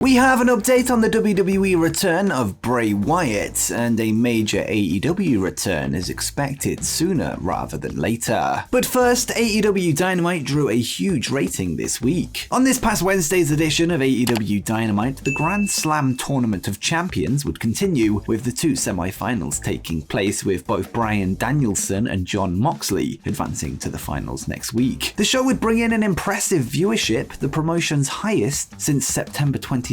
We have an update on the WWE return of Bray Wyatt, and a major AEW return is expected sooner rather than later. But first, AEW Dynamite drew a huge rating this week. On this past Wednesday's edition of AEW Dynamite, the Grand Slam Tournament of Champions would continue, with the two semi-finals taking place, with both Bryan Danielson and Jon Moxley advancing to the finals next week. The show would bring in an impressive viewership, the promotion's highest since September 22nd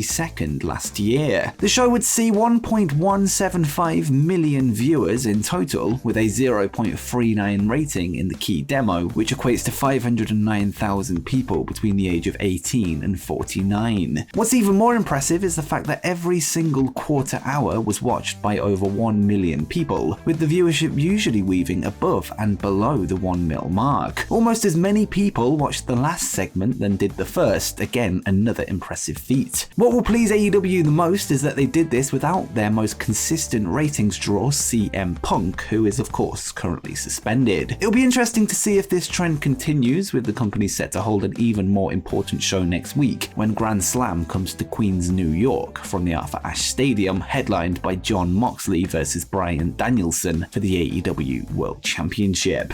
last year. The show would see 1.175 million viewers in total, with a 0.39 rating in the key demo, which equates to 509,000 people between the age of 18 and 49. What's even more impressive is the fact that every single quarter hour was watched by over 1 million people, with the viewership usually weaving above and below the 1 mil mark. Almost as many people watched the last segment than did the first, again another impressive feat. What will please AEW the most is that they did this without their most consistent ratings draw, CM Punk, who is of course currently suspended. It'll be interesting to see if this trend continues, with the company set to hold an even more important show next week when Grand Slam comes to Queens, New York from the Arthur Ashe Stadium, headlined by Jon Moxley versus Bryan Danielson for the AEW World Championship.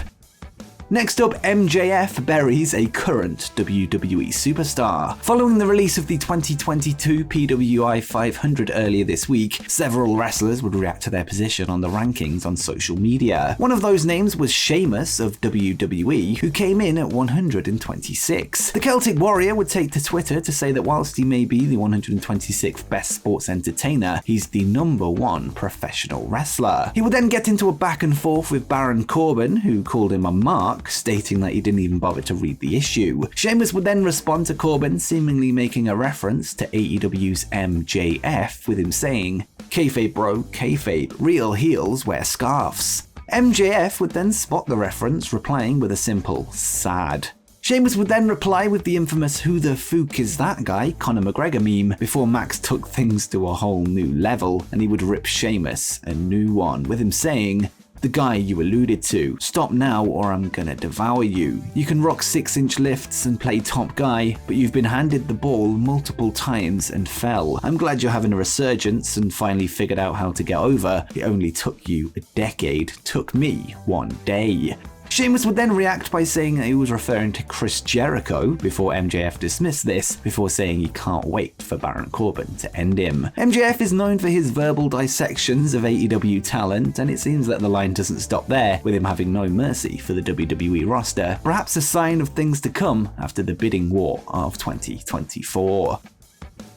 Next up, MJF buries a current WWE superstar. Following the release of the 2022 PWI 500 earlier this week, several wrestlers would react to their position on the rankings on social media. One of those names was Sheamus of WWE, who came in at 126. The Celtic Warrior would take to Twitter to say that whilst he may be the 126th best sports entertainer, he's the #1 professional wrestler. He would then get into a back and forth with Baron Corbin, who called him a mark, stating that he didn't even bother to read the issue. Sheamus would then respond to Corbin, seemingly making a reference to AEW's MJF, with him saying, "Kayfabe bro, kayfabe, real heels wear scarves." MJF would then spot the reference, replying with a simple, "sad." Sheamus would then reply with the infamous "who the fook is that guy" Conor McGregor meme, before Max took things to a whole new level, and he would rip Sheamus a new one, with him saying, "The guy you alluded to. Stop now or I'm gonna devour you. You can rock 6-inch lifts and play top guy, but you've been handed the ball multiple times and fell. I'm glad you're having a resurgence and finally figured out how to get over. It only took you a decade. Took me 1 day." Sheamus would then react by saying that he was referring to Chris Jericho, before MJF dismissed this, before saying he can't wait for Baron Corbin to end him. MJF is known for his verbal dissections of AEW talent, and it seems that the line doesn't stop there, with him having no mercy for the WWE roster, perhaps a sign of things to come after the bidding war of 2024.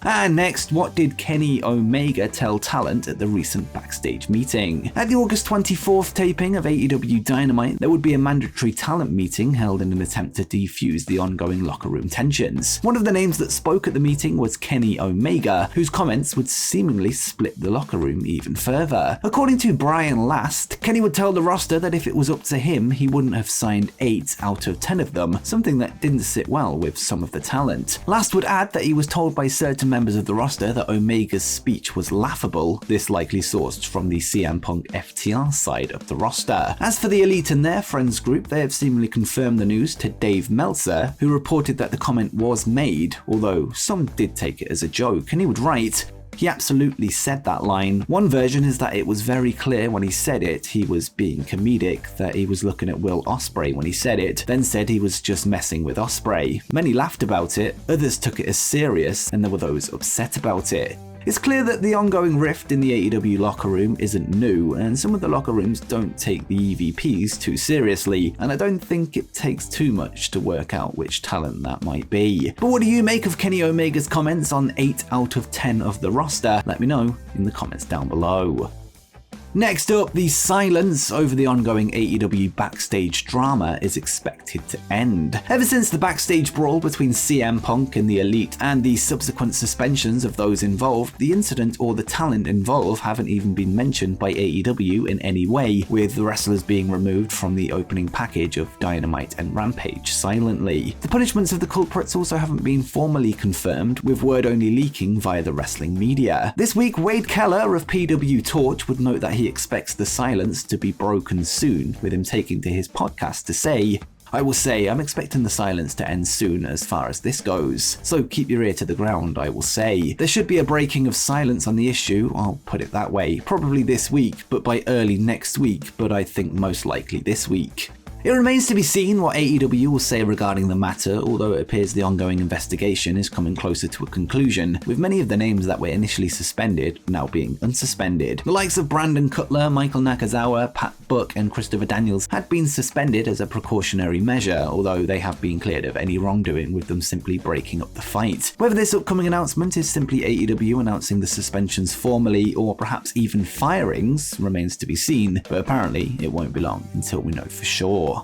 And next, what did Kenny Omega tell talent at the recent backstage meeting? At the August 24th taping of AEW Dynamite, there would be a mandatory talent meeting held in an attempt to defuse the ongoing locker room tensions. One of the names that spoke at the meeting was Kenny Omega, whose comments would seemingly split the locker room even further. According to Brian Last, Kenny would tell the roster that if it was up to him, he wouldn't have signed 8 out of 10 of them, something that didn't sit well with some of the talent. Last would add that he was told by certain members of the roster that Omega's speech was laughable, this likely sourced from the CM Punk FTR side of the roster. As for the Elite and their friends group, they have seemingly confirmed the news to Dave Meltzer, who reported that the comment was made, although some did take it as a joke, and he would write, "He absolutely said that line. One version is that it was very clear when he said it, he was being comedic, that he was looking at Will Ospreay when he said it, then said he was just messing with Ospreay. Many laughed about it, others took it as serious, and there were those upset about it." It's clear that the ongoing rift in the AEW locker room isn't new, and some of the locker rooms don't take the EVPs too seriously, and I don't think it takes too much to work out which talent that might be. But what do you make of Kenny Omega's comments on 8 out of 10 of the roster? Let me know in the comments down below. Next up, the silence over the ongoing AEW backstage drama is expected to end. Ever since the backstage brawl between CM Punk and the Elite and the subsequent suspensions of those involved, the incident or the talent involved haven't even been mentioned by AEW in any way, with the wrestlers being removed from the opening package of Dynamite and Rampage silently. The punishments of the culprits also haven't been formally confirmed, with word only leaking via the wrestling media. This week, Wade Keller of PW Torch would note that he expects the silence to be broken soon, with him taking to his podcast to say, I will say I'm expecting the silence to end soon as far as this goes, so keep your ear to the ground, I will say. There should be a breaking of silence on the issue, I'll put it that way, probably this week, but by early next week, but I think most likely this week. It remains to be seen what AEW will say regarding the matter, although it appears the ongoing investigation is coming closer to a conclusion, with many of the names that were initially suspended now being unsuspended. The likes of Brandon Cutler, Michael Nakazawa, Pat Buck, and Christopher Daniels had been suspended as a precautionary measure, although they have been cleared of any wrongdoing, with them simply breaking up the fight. Whether this upcoming announcement is simply AEW announcing the suspensions formally, or perhaps even firings, remains to be seen, but apparently it won't be long until we know for sure.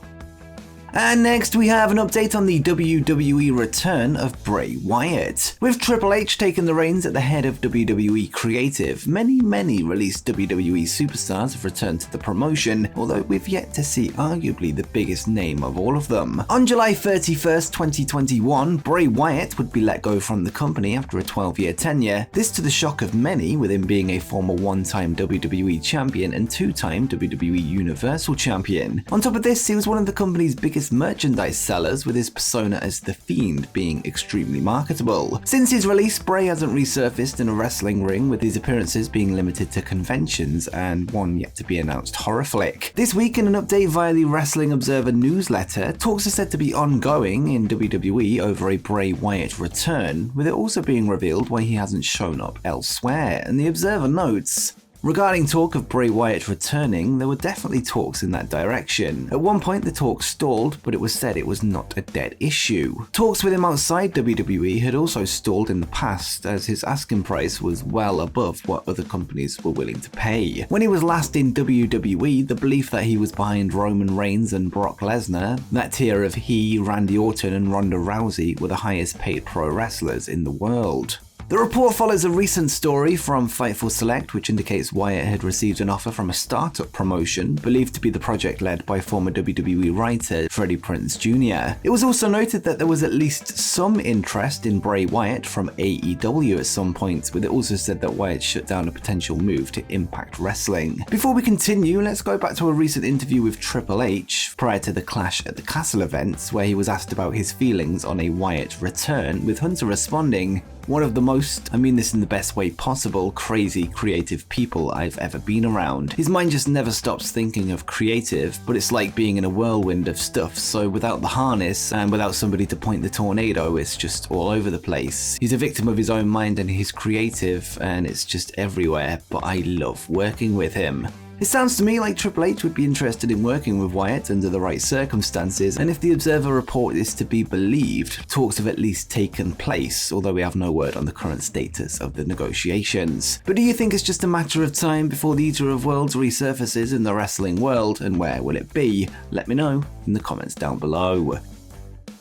And next we have an update on the WWE return of Bray Wyatt. With Triple H taking the reins at the head of WWE Creative, many released WWE superstars have returned to the promotion, although we've yet to see arguably the biggest name of all of them. On July 31st, 2021, Bray Wyatt would be let go from the company after a 12-year tenure, this to the shock of many, with him being a former one-time WWE champion and two-time WWE Universal Champion. On top of this, he was one of the company's biggest merchandise sellers, with his persona as The Fiend being extremely marketable. Since his release, Bray hasn't resurfaced in a wrestling ring, with his appearances being limited to conventions and one yet to be announced horror flick. This week, in an update via the Wrestling Observer newsletter, talks are said to be ongoing in WWE over a Bray Wyatt return, with it also being revealed why he hasn't shown up elsewhere, and the Observer notes, regarding talk of Bray Wyatt returning, there were definitely talks in that direction. At one point the talks stalled, but it was said it was not a dead issue. Talks with him outside WWE had also stalled in the past, as his asking price was well above what other companies were willing to pay. When he was last in WWE, the belief that he was behind Roman Reigns and Brock Lesnar, that tier of he, Randy Orton and Ronda Rousey, were the highest paid pro wrestlers in the world. The report follows a recent story from Fightful Select, which indicates Wyatt had received an offer from a startup promotion, believed to be the project led by former WWE writer Freddie Prinze Jr. It was also noted that there was at least some interest in Bray Wyatt from AEW at some point, with it also said that Wyatt shut down a potential move to Impact Wrestling. Before we continue, let's go back to a recent interview with Triple H prior to the Clash at the Castle events, where he was asked about his feelings on a Wyatt return, with Hunter responding, "One of the most, I mean this in the best way possible, crazy creative people I've ever been around. His mind just never stops thinking of creative, but it's like being in a whirlwind of stuff, so without the harness and without somebody to point the tornado, it's just all over the place. He's a victim of his own mind and he's creative and it's just everywhere, but I love working with him." It sounds to me like Triple H would be interested in working with Wyatt under the right circumstances, and if the Observer report is to be believed, talks have at least taken place, although we have no word on the current status of the negotiations. But do you think it's just a matter of time before the Eater of Worlds resurfaces in the wrestling world, and where will it be? Let me know in the comments down below.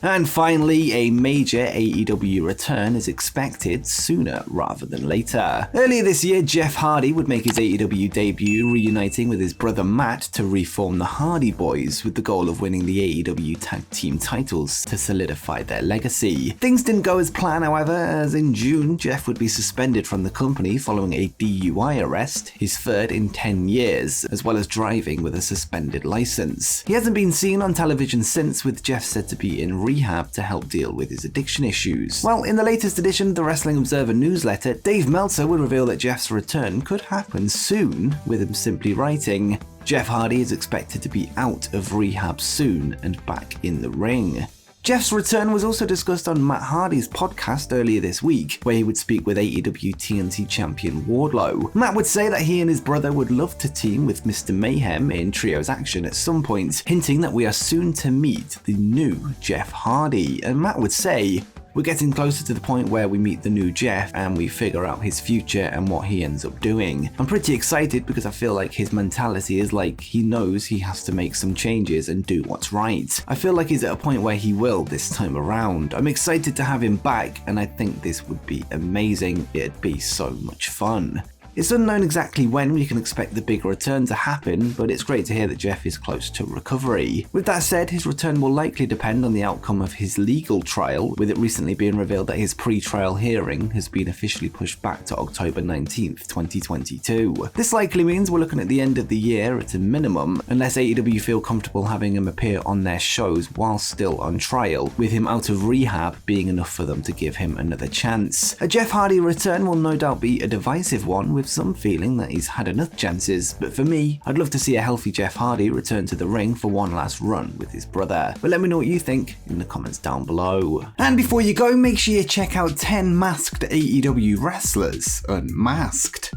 And finally, a major AEW return is expected sooner rather than later. Earlier this year, Jeff Hardy would make his AEW debut, reuniting with his brother Matt to reform the Hardy Boys, with the goal of winning the AEW Tag Team titles to solidify their legacy. Things didn't go as planned, however, as in June, Jeff would be suspended from the company following a DUI arrest, his third in 10 years, as well as driving with a suspended license. He hasn't been seen on television since, with Jeff said to be in rehab to help deal with his addiction issues. Well, in the latest edition of the Wrestling Observer newsletter, Dave Meltzer would reveal that Jeff's return could happen soon, with him simply writing, "Jeff Hardy is expected to be out of rehab soon and back in the ring." Jeff's return was also discussed on Matt Hardy's podcast earlier this week, where he would speak with AEW TNT champion Wardlow. Matt would say that he and his brother would love to team with Mr. Mayhem in Trios action at some point, hinting that we are soon to meet the new Jeff Hardy. And Matt would say, "We're getting closer to the point where we meet the new Jeff and we figure out his future and what he ends up doing." I'm pretty excited because I feel like his mentality is like he knows he has to make some changes and do what's right. I feel like he's at a point where he will this time around. I'm excited to have him back and I think this would be amazing. It'd be so much fun. It's unknown exactly when we can expect the big return to happen, but it's great to hear that Jeff is close to recovery. With that said, his return will likely depend on the outcome of his legal trial, with it recently being revealed that his pre-trial hearing has been officially pushed back to October 19th, 2022. This likely means we're looking at the end of the year at a minimum, unless AEW feel comfortable having him appear on their shows while still on trial, with him out of rehab being enough for them to give him another chance. A Jeff Hardy return will no doubt be a divisive one, with some feeling that he's had enough chances, but for me, I'd love to see a healthy Jeff Hardy return to the ring for one last run with his brother. But let me know what you think in the comments down below. And before you go, make sure you check out 10 masked AEW wrestlers unmasked.